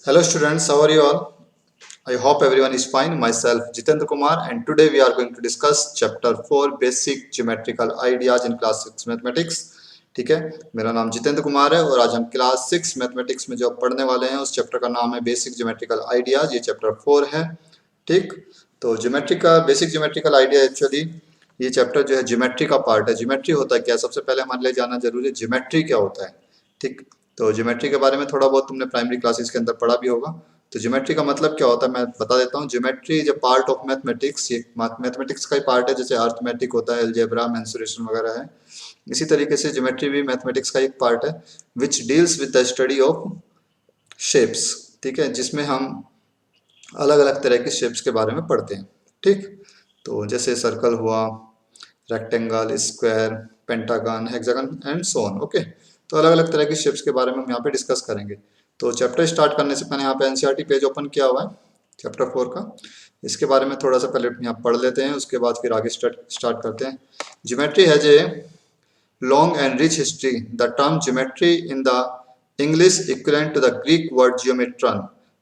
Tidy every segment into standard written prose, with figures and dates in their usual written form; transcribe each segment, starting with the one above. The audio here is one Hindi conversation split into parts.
Hello students, how are you all? I hope everyone is fine. Myself Jitendra Kumar and today we are going to discuss chapter 4 basic geometrical ideas in class 6 mathematics. ठीक है, मेरा नाम जितेंद्र कुमार है और आज हम क्लास 6 मैथमेटिक्स में जो पढ़ने वाले हैं उस चैप्टर का नाम है बेसिक ज्योमेट्रिकल आइडियाज। ये चैप्टर 4 है। ठीक, तो geometrical basic geometrical idea actually ये चैप्टर जो है ज्योमेट्री का पार्ट है। ज्योमेट्री होता है क्या, सबसे पहले हमारे लिए जानना जरूरी है ज्योमेट्री क्या होता है। ठीक, तो ज्योमेट्री के बारे में थोड़ा बहुत तुमने प्राइमरी क्लासेस के अंदर पढ़ा भी होगा। तो ज्योमेट्री का मतलब क्या होता है मैं बता देता हूँ। Geometry is a part of mathematics, ये मैथमेटिक्स का ही पार्ट है, जैसे अर्थमेटिक होता है, अलजेब्रा, मेंसुरेशन वगैरह है। इसी तरीके से ज्योमेट्री भी मैथमेटिक्स का एक पार्ट है which deals with the study of shapes. ठीक है, जिसमें हम अलग अलग तरह के शेप्स के बारे में पढ़ते हैं। ठीक, तो जैसे सर्कल हुआ, rectangle, square, pentagon, hexagon and so on. Okay, तो अलग अलग तरह की शेप्स के बारे में हम यहाँ पे डिस्कस करेंगे। तो चैप्टर स्टार्ट करने से पहले यहाँ पे एनसीईआरटी पेज ओपन किया हुआ है चैप्टर 4 का। इसके बारे में थोड़ा सा पहले यहाँ पढ़ लेते हैं, उसके बाद फिर आगे स्टार्ट करते हैं। Geometry has a long and rich history. The term geometry in the English equivalent to the Greek word geometron.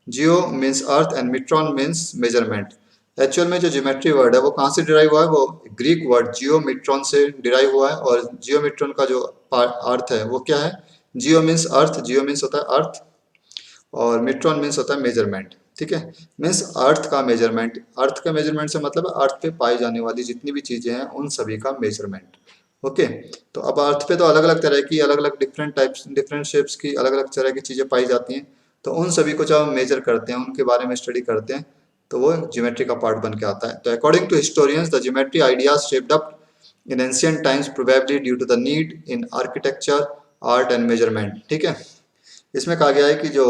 Geo means earth and metron means measurement. Actual में जो ज्योमेट्री वर्ड है वो कहाँ से डिराइव हुआ है, वो ग्रीक वर्ड जियोमेट्रॉन से डिराइव हुआ है। और जियोमेट्रॉन का जो अर्थ है वो क्या है, जियो मीन्स अर्थ, जियो मीन्स होता है अर्थ और मेट्रॉन मीन्स होता है मेजरमेंट। ठीक है, मीन्स अर्थ का मेजरमेंट। अर्थ का मेजरमेंट से मतलब है अर्थ पे पाई जाने वाली जितनी भी चीजें हैं उन सभी का मेजरमेंट। ओके, तो अब अर्थ पे तो अलग अलग तरह की, अलग अलग डिफरेंट टाइप्स, डिफरेंट शेप्स की अलग अलग तरह की चीजें पाई जाती हैं। तो उन सभी को जब हम मेजर करते हैं, उनके बारे में स्टडी करते हैं, तो वो ज्योमेट्री का पार्ट बन के आता है। तो according to historians the geometry ideas shaped up in ancient times probably due to the need in architecture, art and measurement. ठीक है, इसमें कहा गया है कि जो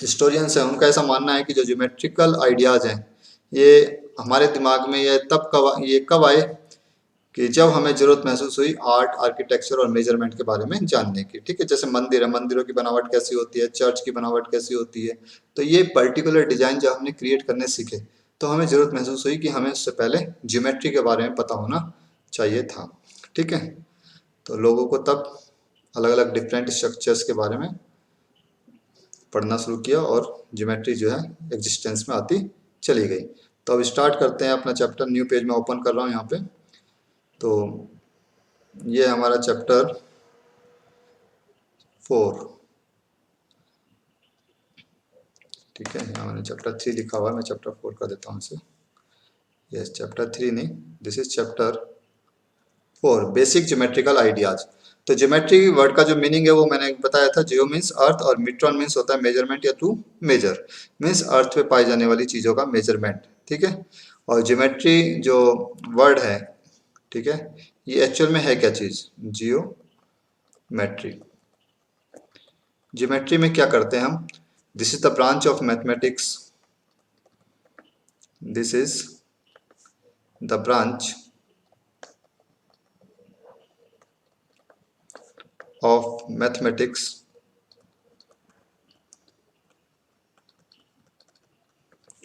हिस्टोरियंस हैं उनका ऐसा मानना है कि जो ज्योमेट्रिकल आइडियाज हैं ये हमारे दिमाग में ये कब आए कि जब हमें जरूरत महसूस हुई आर्ट, आर्किटेक्चर और मेजरमेंट के बारे में जानने की। ठीक है, जैसे मंदिर है, मंदिरों की बनावट कैसी होती है, चर्च की बनावट कैसी होती है, तो ये पर्टिकुलर डिजाइन जब हमने क्रिएट करने सीखे तो हमें जरूरत महसूस हुई कि हमें उससे पहले ज्योमेट्री के बारे में पता होना चाहिए था। ठीक है, तो लोगों को तब अलग अलग डिफरेंट स्ट्रक्चर्स के बारे में पढ़ना शुरू किया और ज्योमेट्री जो है एग्जिस्टेंस में आती चली गई। तो अब स्टार्ट करते हैं अपना चैप्टर। न्यू पेज में ओपन कर रहा हूँ यहाँ पे। तो ये हमारा चैप्टर 4। ठीक है, यहाँ मैंने चैप्टर 3 लिखा हुआ है, मैं चैप्टर 4 कर देता हूँ इसे। यस, चैप्टर 3 नहीं, this is chapter 4 basic geometrical ideas. तो ज्योमेट्री वर्ड का जो मीनिंग है वो मैंने बताया था। जियो मीन्स अर्थ और मिट्रॉन मीन्स होता है मेजरमेंट या टू मेजर, मीन्स अर्थ पे पाई जाने वाली चीज़ों का मेजरमेंट। ठीक है, और ज्योमेट्री जो वर्ड है, ठीक है, ये एक्चुअल में है क्या चीज़, जियोमेट्री। ज्योमेट्री में क्या करते हैं हम, this is the branch of mathematics, this is the branch of mathematics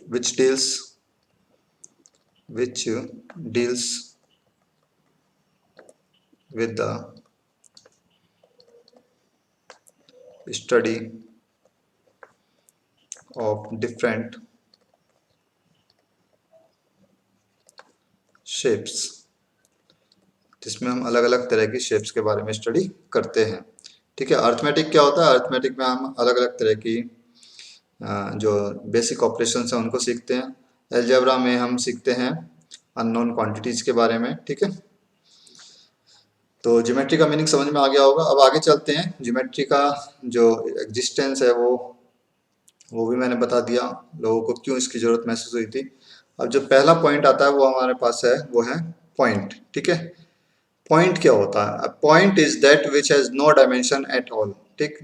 which deals with the study of different shapes, जिसमें हम अलग अलग तरह की शेप्स के बारे में स्टडी करते हैं। ठीक है, अर्थमेटिक क्या होता है, अर्थमेटिक में हम अलग अलग तरह की जो बेसिक ऑपरेशंस हैं उनको सीखते हैं। अलजेब्रा में हम सीखते हैं अननोन क्वांटिटीज के बारे में। ठीक है, तो ज्योमेट्री का मीनिंग समझ में आ गया होगा। अब आगे चलते हैं। ज्योमेट्री का जो एग्जिस्टेंस है वो भी मैंने बता दिया, लोगों को क्यों इसकी जरूरत महसूस हुई थी। अब जो पहला पॉइंट आता है वो हमारे पास है, वो है पॉइंट। ठीक है, पॉइंट क्या होता है, point is that which has no dimension at all. ठीक,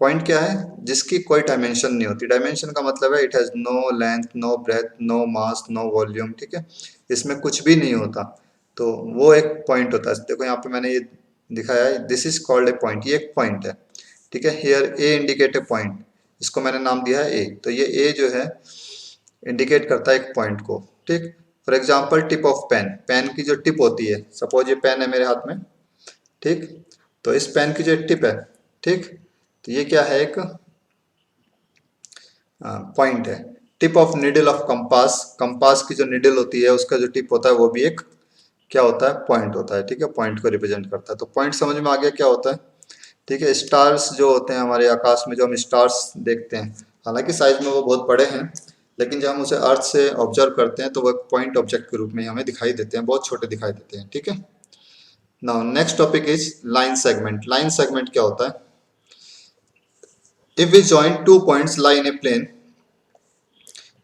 पॉइंट क्या है, जिसकी कोई डायमेंशन नहीं होती। डायमेंशन का मतलब है it has no length, no breadth, no mass, no volume. ठीक है, इसमें कुछ भी नहीं होता, तो वो एक पॉइंट होता है। देखो यहाँ पे मैंने ये दिखाया है, this is called a point, ये एक पॉइंट है। ठीक है, here A indicate a point, इसको मैंने नाम दिया है ए। तो ये ए जो है इंडिकेट करता है एक पॉइंट को। ठीक, for example tip of pen, pen की जो टिप होती है, सपोज ये पेन है मेरे हाथ में। ठीक, तो इस पेन की जो टिप है, ठीक, तो ये क्या है, एक पॉइंट है। Tip of needle of compass, compass की जो निडल होती है उसका जो टिप होता है वो भी एक क्या होता है, पॉइंट होता है। ठीक है, पॉइंट को रिप्रेजेंट करता है। तो पॉइंट समझ में आ गया क्या होता है। ठीक है, स्टार्स जो होते हैं हमारे आकाश में, जो हम स्टार्स देखते हैं, हालांकि साइज में वो बहुत बड़े हैं, लेकिन जब हम उसे अर्थ से ऑब्जर्व करते हैं तो वो एक पॉइंट ऑब्जेक्ट के रूप में हमें दिखाई देते हैं, बहुत छोटे दिखाई देते हैं। ठीक है, now next topic is line segment. Line segment क्या होता है। If we join two points lie in a plane,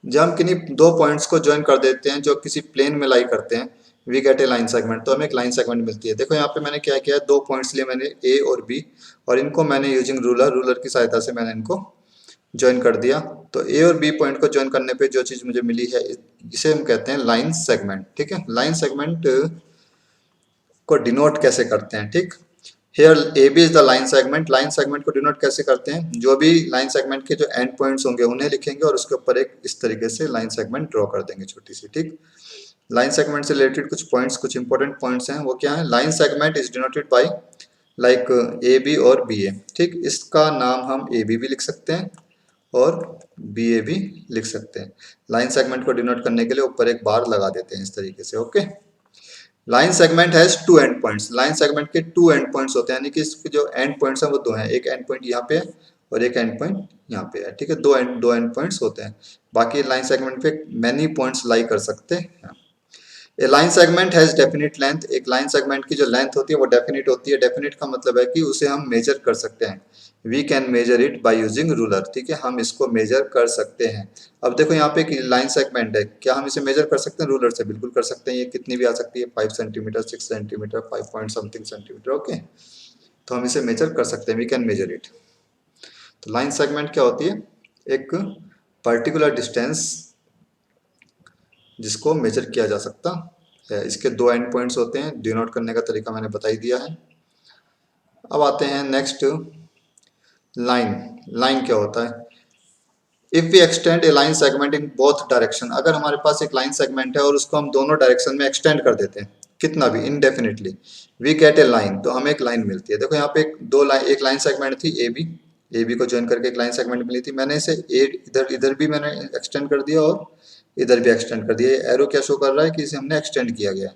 जब हम किन्हीं दो पॉइंट्स को ज्वाइन कर देते हैं जो किसी प्लेन में लाई करते हैं, we get a line segment, तो हमें एक लाइन सेगमेंट मिलती है। देखो यहाँ पे मैंने क्या किया है, दो पॉइंट्स लिए मैंने ए और बी, और इनको मैंने यूजिंग रूलर, रूलर की सहायता से मैंने इनको ज्वाइन कर दिया। तो ए और बी पॉइंट को ज्वाइन करने पे जो चीज़ मुझे मिली है, इसे हम कहते हैं लाइन सेगमेंट। ठीक है, लाइन सेगमेंट को डिनोट कैसे करते हैं। ठीक, here A B is the line segment. Line segment को डिनोट कैसे करते हैं, जो भी लाइन सेगमेंट के जो एंड पॉइंट्स होंगे उन्हें लिखेंगे और उसके ऊपर एक इस तरीके से लाइन सेगमेंट ड्रॉ कर देंगे छोटी सी। ठीक, लाइन सेगमेंट से रिलेटेड कुछ पॉइंट्स, कुछ इंपॉर्टेंट पॉइंट्स हैं, वो क्या है। Line segment is denoted by like A B और बी ए। ठीक, इसका नाम हम ए बी भी लिख सकते हैं और बी ए भी लिख सकते हैं। लाइन सेगमेंट को डिनोट करने के लिए ऊपर एक बार लगा देते हैं इस तरीके से। Okay, line segment has two end points. Line segment के टू एंड पॉइंट्स होते हैं, यानी कि इसके जो एंड पॉइंट्स हैं वो दो हैं, एक एंड पॉइंट यहाँ पे है और एक एंड पॉइंट यहाँ पे है। ठीक है, दो एंड पॉइंट्स होते हैं। बाकी लाइन सेगमेंट पे मैनी पॉइंट्स लाई कर सकते हैं। A line segment has definite length. एक लाइन सेगमेंट की जो लेंथ होती है वो डेफिनिट होती है। डेफिनिट का मतलब है कि उसे हम मेजर कर सकते हैं। We can measure it by using ruler. ठीक है, हम इसको मेजर कर सकते हैं। अब देखो यहाँ पे एक लाइन सेगमेंट है, क्या हम इसे मेजर कर सकते हैं रूलर से? बिल्कुल कर सकते हैं। ये कितनी भी आ सकती है, 5 centimetre, 6 centimetre, 5 point something centimetre. Okay, तो हम इसे मेजर कर सकते हैं, वी कैन मेजर इट। तो लाइन सेगमेंट क्या होती है, एक पर्टिकुलर डिस्टेंस जिसको मेजर किया जा सकता है। इसके दो एंड पॉइंट्स होते हैं, डिनोट करने का तरीका मैंने बता ही दिया है। अब आते हैं नेक्स्ट, लाइन। लाइन क्या होता है। If we extend a line segment in both direction, अगर हमारे पास एक लाइन सेगमेंट है और उसको हम दोनों डायरेक्शन में एक्सटेंड कर देते हैं, कितना भी, indefinitely, we get a line, तो हमें एक लाइन मिलती है। देखो यहाँ पे एक लाइन सेगमेंट थी ए बी को ज्वाइन करके एक लाइन सेगमेंट मिली थी। मैंने इसे इधर इधर भी मैंने एक्सटेंड कर दिया और इधर भी एक्सटेंड कर दिया। एरो क्या शो कर रहा है कि इसे हमने एक्सटेंड किया गया,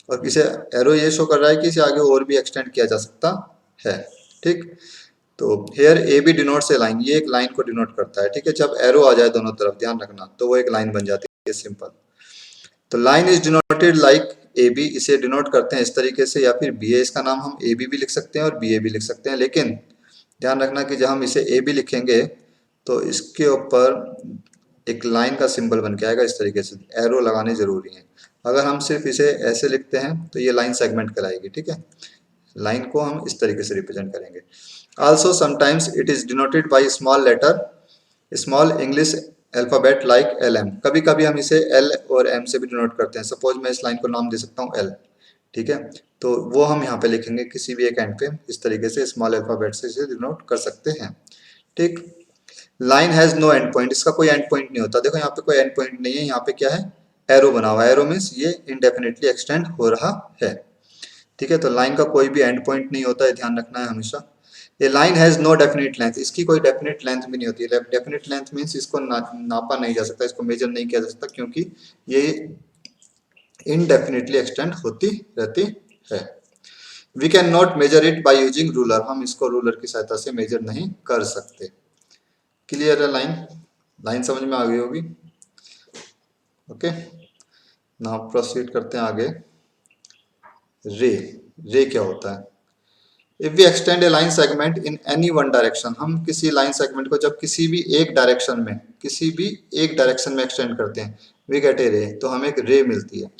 और इसे एरो ये शो कर रहा है कि इसे आगे और भी एक्सटेंड किया जा सकता है। ठीक, तो here A B denotes a line, ये एक लाइन को डिनोट करता है। ठीक है, जब एरो आ जाए दोनों तरफ, ध्यान रखना, तो वो एक लाइन बन जाती है, सिंपल। तो line is denoted like A B, इसे डिनोट करते हैं इस तरीके से, या फिर बी ए, इसका नाम हम ए बी भी लिख सकते हैं और बी ए भी लिख सकते हैं। लेकिन ध्यान रखना कि जब हम इसे ए बी लिखेंगे तो इसके ऊपर एक लाइन का सिंबल बन के आएगा इस तरीके से, एरो लगाने जरूरी है। अगर हम सिर्फ इसे ऐसे लिखते हैं तो ये लाइन सेगमेंट कहलाएगी। ठीक है, लाइन को हम इस तरीके से रिप्रेजेंट करेंगे। Also sometimes it is denoted by small letter, small English alphabet like L M. कभी कभी हम इसे एल और एम से भी डिनोट करते हैं। सपोज मैं इस लाइन को नाम दे सकता हूँ एल। ठीक है, तो वो हम यहाँ पे लिखेंगे किसी भी एक एंड पे, इस तरीके से स्मॉल अल्फाबेट से इसे डिनोट कर सकते हैं। ठीक, line has no end point, इसका कोई एंड पॉइंट नहीं होता। देखो यहाँ पे कोई एंड पॉइंट नहीं है, यहाँ पे क्या है, एरो बना हुआ है। एरो मीन्स ये इनडेफिनेटली एक्सटेंड हो रहा है। ठीक है, तो लाइन का कोई भी एंड पॉइंट नहीं होता है, ध्यान रखना है हमेशा। ये line has no definite length, इसकी कोई डेफिनेट लेंथ भी नहीं होती है। डेफिनेट लेंथ मीन्स इसको नापा नहीं जा सकता, इसको मेजर नहीं किया जा सकता, क्योंकि ये इनडेफिनेटली एक्सटेंड होती रहती है। We can not measure it by using ruler, हम इसको रूलर की सहायता से मेजर नहीं कर सकते। क्लियर है लाइन? लाइन समझ में आ गई होगी। ओके, नाउ प्रोसीड करते हैं आगे। रे, रे क्या होता है। If we extend a line segment in any one direction, हम किसी लाइन सेगमेंट को जब किसी भी एक डायरेक्शन में, किसी भी एक डायरेक्शन में एक्सटेंड करते हैं, वी गेट ए रे, तो हमें एक रे मिलती है।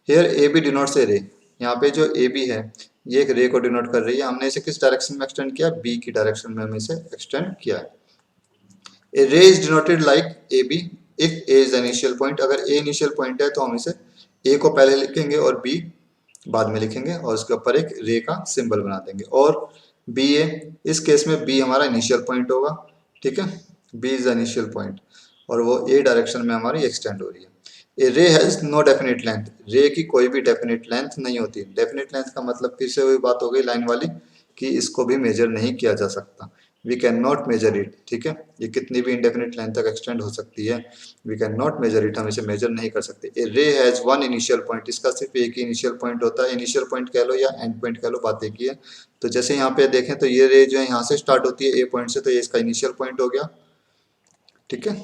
हेयर ए बी डिनोट्स ए रे, यहाँ पे जो ए बी है ये एक रे को डिनोट कर रही है। हमने इसे किस डायरेक्शन में एक्सटेंड किया, बी की डायरेक्शन में हमने इसे एक्सटेंड किया है। A ray is denoted like A B if A is initial point, अगर ए इनिशियल पॉइंट है तो हम इसे ए को पहले लिखेंगे और बी बाद में लिखेंगे और उसके ऊपर एक रे का सिंबल बना देंगे। और बी ए, इस केस में बी हमारा इनिशियल पॉइंट होगा। ठीक है, बी इज इनिशियल पॉइंट और वो ए डायरेक्शन में हमारी एक्सटेंड हो रही है। ए रे हैज नो डेफिनेट लेंथ, रे की कोई भी डेफिनेट लेंथ नहीं होती। डेफिनेट लेंथ का मतलब फिर से वही बात हो गई लाइन वाली, कि इसको भी मेजर नहीं किया जा सकता। We can not measure it, ठीक है। ये कितनी भी इंडेफिनिट लाइन तक एक्सटेंड हो सकती है, we can not measure it, हम इसे मेजर नहीं कर सकते। ए रे हैज वन इनिशियल पॉइंट, इसका सिर्फ एक ही इनिशियल पॉइंट होता है, इनिशियल पॉइंट कह लो या एंड पॉइंट कह लो, बात एक ही है। तो जैसे यहाँ पे देखें तो ये रे जो है यहाँ से स्टार्ट होती है ए पॉइंट से, तो ये इसका इनिशियल पॉइंट हो गया, ठीक है।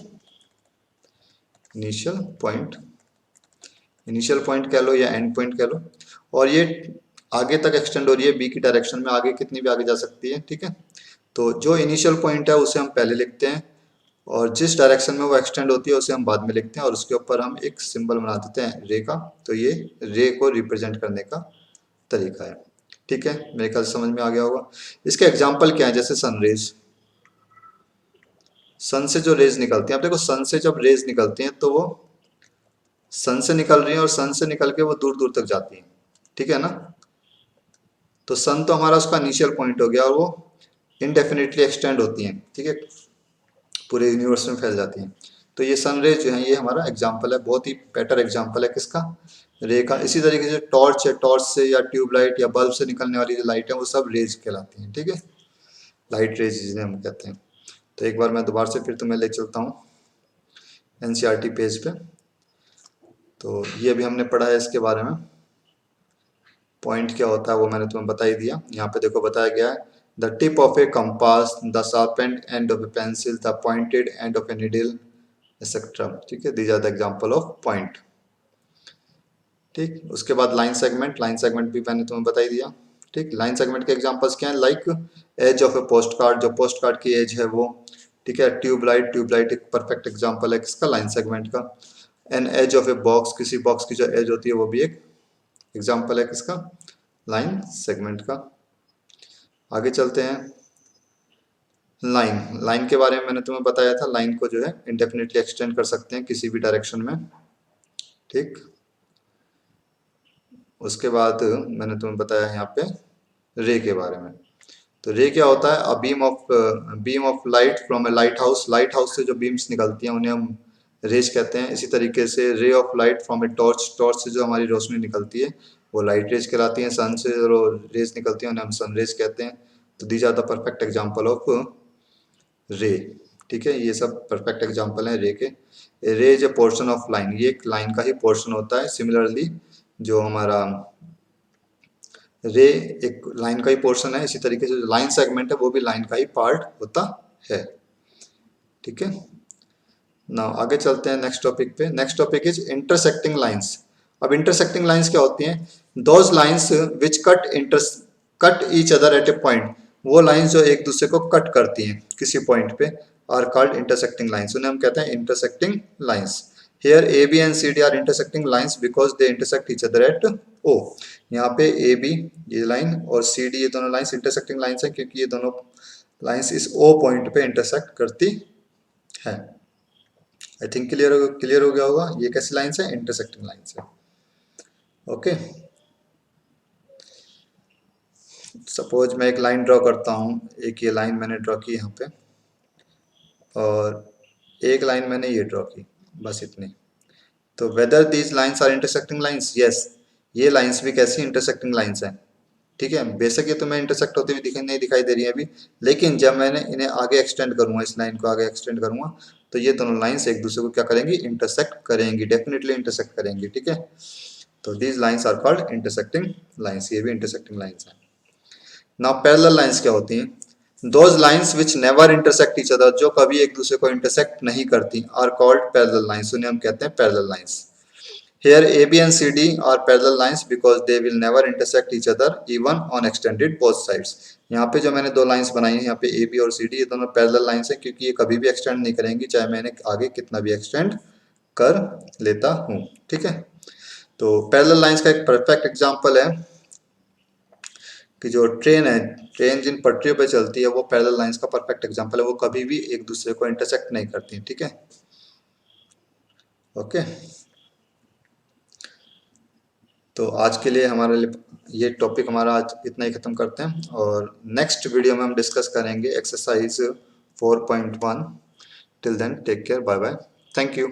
इनिशियल पॉइंट, इनिशियल पॉइंट कह लो या एंड पॉइंट कह लो, और ये आगे तक एक्सटेंड हो रही है बी की डायरेक्शन में, आगे कितनी भी आगे जा सकती है, ठीक है। तो जो इनिशियल पॉइंट है उसे हम पहले लिखते हैं, और जिस डायरेक्शन में वो एक्सटेंड होती है उसे हम बाद में लिखते हैं, और उसके ऊपर हम एक सिंबल बना देते हैं रे का। तो ये रे को रिप्रेजेंट करने का तरीका है, ठीक है। मेरे ख्याल से समझ में आ गया होगा। इसके एग्जाम्पल क्या है, जैसे सनरेज, सन से जो रेज निकलती हैं, आप देखो सन से जब रेज निकलती हैं तो वो सन से निकल रही हैं और सन से निकल के वो दूर दूर तक जाती हैं, ठीक है ना। तो सन तो हमारा उसका इनिशियल पॉइंट हो गया, और वो इनडेफिनेटली एक्सटेंड होती हैं, ठीक है, पूरे यूनिवर्स में फैल जाती हैं। तो ये सन रेज जो है ये हमारा एग्जाम्पल है, बहुत ही बेटर एग्जाम्पल है किसका, रे का। इसी तरीके से टॉर्च है, टॉर्च से या ट्यूबलाइट या बल्ब से निकलने वाली जो लाइट है वो सब रेज कहलाती हैं, ठीक है, लाइट रेज जिन्हें हम कहते हैं। तो एक बार मैं दोबारा से फिर तुम्हें ले चलता हूँ एनसीईआरटी पेज पे। तो ये भी हमने पढ़ा है इसके बारे में, पॉइंट क्या होता है वो मैंने तुम्हें बता ही दिया। यहाँ पे देखो बताया गया है, the tip of a compass, the sharpened end of a pencil, the pointed end of a needle, etcetera, ठीक है। These are the example of point, ठीक। उसके बाद लाइन सेगमेंट, लाइन सेगमेंट भी मैंने तुम्हें बता ही दिया, ठीक। लाइन सेगमेंट के एग्जांपल्स क्या हैं, like edge of a post card, जो पोस्ट कार्ड की एज है वो, ठीक है। ट्यूबलाइट, ट्यूबलाइट एक परफेक्ट एग्जांपल है किसका, लाइन सेगमेंट का। An edge of a box, किसी बॉक्स की जो एज होती है वो भी एक एग्जांपल है किसका, लाइन सेगमेंट का। आगे चलते हैं, लाइन, लाइन के बारे में मैंने तुम्हें बताया था, लाइन को जो है इंडेफिनिटली एक्सटेंड कर सकते हैं किसी भी डायरेक्शन में, ठीक। उसके बाद मैंने तुम्हें बताया यहाँ पे रे के बारे में। तो रे क्या होता है, a beam of light from A light house, light house से जो बीम्स निकलती हैं उन्हें हम रेज कहते हैं। इसी तरीके से ray of light from a torch, torch से जो हमारी रोशनी निकलती है वो लाइट रेज कहलाती है। सन से जो रेज निकलती है उन्हें हम सन रेज कहते हैं। तो these are the perfect example of ray, ठीक है। ये सब परफेक्ट एग्जाम्पल हैं रे के। रे is a portion of line, ये एक लाइन का ही पोर्शन होता है। सिमिलरली जो हमारा रे एक लाइन का ही पोर्शन है, इसी तरीके से जो लाइन सेगमेंट है वो भी लाइन का ही पार्ट होता है, ठीक है। नाउ आगे चलते हैं नेक्स्ट टॉपिक पे। Next topic is intersecting lines. अब इंटरसेक्टिंग लाइंस क्या होती हैं, those lines which cut each other at A point, वो लाइंस जो एक दूसरे को कट करती हैं किसी पॉइंट पे, आर कॉल्ड इंटरसेक्टिंग लाइंस, उन्हें हम कहते हैं intersecting lines. Here AB and CD are intersecting lines because they intersect each other at O। यहाँ पे AB ये लाइन और CD ये दोनों लाइंस इंटरसेक्टिंग लाइंस हैं क्योंकि ये दोनों लाइंस इस O पॉइंट पे इंटरसेक्ट करती हैं। आई थिंक क्लियर हो गया होगा ये कैसी लाइंस है, इंटरसेक्टिंग लाइंस है, ओके। सपोज मैं एक लाइन ड्रॉ करता हूँ, एक ये लाइन मैंने ड्रॉ की यहाँ पे, और एक लाइन मैंने ये ड्रॉ की, बस इतनी। तो whether these lines are intersecting lines, yes, ये लाइंस भी कैसी इंटरसेक्टिंग लाइंस हैं, ठीक है। बेशक ये तुम्हें इंटरसेक्ट होती हुई नहीं दिखाई दे रही है अभी, लेकिन जब मैंने इन्हें आगे एक्सटेंड करूंगा, इस लाइन को आगे एक्सटेंड करूंगा, तो ये दोनों लाइंस एक दूसरे को क्या करेंगी, इंटरसेक्ट करेंगी, डेफिनेटली इंटरसेक्ट करेंगी, ठीक है। तो these lines are called intersecting lines, ये भी इंटरसेक्टिंग लाइंस हैं। नाउ पैरेलल लाइंस क्या होती हैं, those lines which never intersect each other, जो कभी एक दूसरे को इंटरसेक्ट नहीं करती, आर कॉल्ड पैरेलल लाइंस, उन्हें हम कहते हैं parallel lines. Here AB and CD are parallel lines because they will never intersect each other even on extended both sides। यहाँ पे जो मैंने दो लाइंस बनाई हैं, यहाँ पे AB और CD, ये दोनों पैरेलल लाइंस हैं क्योंकि ये कभी भी एक्सटेंड नहीं करेंगी, चाहे मैंने आगे कितना भी एक्सटेंड कर लेता हूँ, ठीक है। तो पैरेलल लाइंस का एक परफेक्ट एग्जांपल है कि जो ट्रेन है, ट्रेन जिन पटरियों पे चलती है वो पैरेलल लाइंस का परफेक्ट एग्जांपल है, वो कभी भी एक दूसरे को इंटरसेक्ट नहीं करती, ठीक है, ओके। तो आज के लिए हमारे लिए ये टॉपिक हमारा आज इतना ही ख़त्म करते हैं, और नेक्स्ट वीडियो में हम डिस्कस करेंगे exercise 4.1। Till then take care, bye bye, thank you.